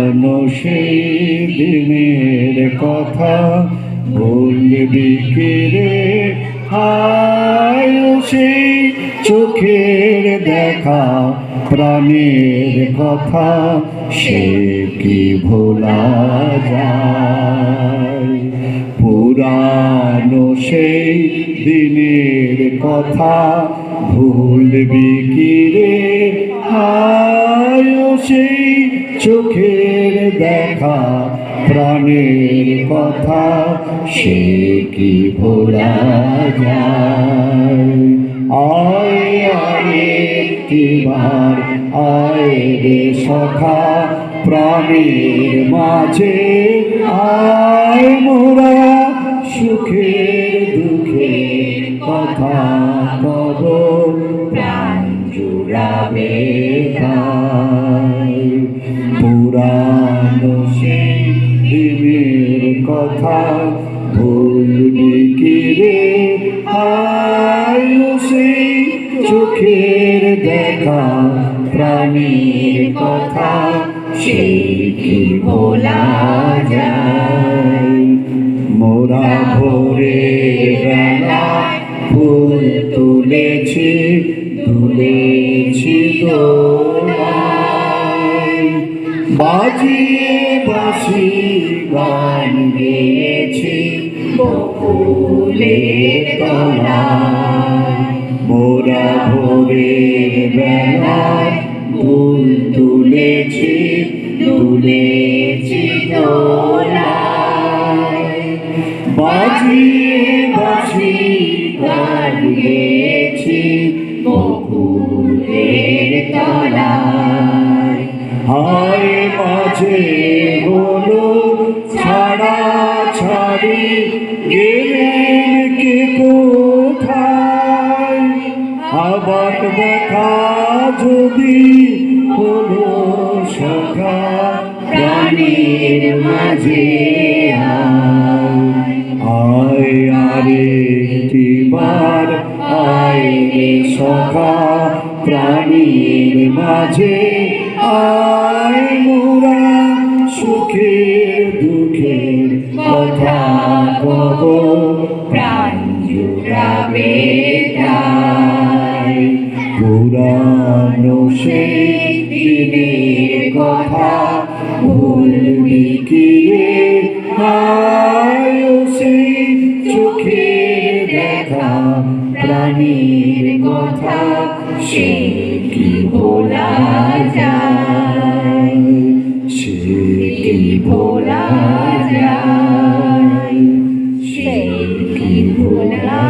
পুরানো সেই দিনের কথা বলবি কি রে? হায় সেই চোখের দেখা প্রাণের কথা সে কি ভোলা যায়? পুরানো সেই দিনের কথা ভুলবি কি রে? হায় সেই চোখের দেখা প্রাণের কথা সে কি ভোলা যায়? আয় আয় একটিবার আয় রে সখা প্রাণের মাঝে আয় মোরা সুখের দুঃখের কথা কব প্রাণ জুড়াবে তাই। পুরানো সেই দিনের কথা ভুলবি কি রে? হায় সেই চোখের দেখা প্রাণীর কথা সে কি ভোলা যায়? মোরা ভোরের বেলায় ফুল তুলেছি তুলেছি দোলায়, বাজিয়ে বাঁশি গান গেয়েছি বকুলের তলায়। মোরা ভোরের বেলায় ফুল তুলেছি তুলেছি দোলায়, বাজিয়ে বাঁশি গান গেয়েছি বকুলের তলায়। হায় মাঝে হলো ছাড়া ছাড়ি গেলেন কে কোথায়? আবার দেখা যদি হলো সখা প্রাণীর মাঝে আয় আরে একটিবার আয় রে সখা প্রাণীর মাঝে আয় মোরা সুখের দুঃখের কথা কব প্রাণ জুড়াবে তাই। পুরানো সেই দিনের কথা ভুলবি কি রে? হায় সেই চোখের দেখা প্রাণীর কথা সে কি ভোলা যায়? সে কি ভোলা যায়? সে কি ভোলা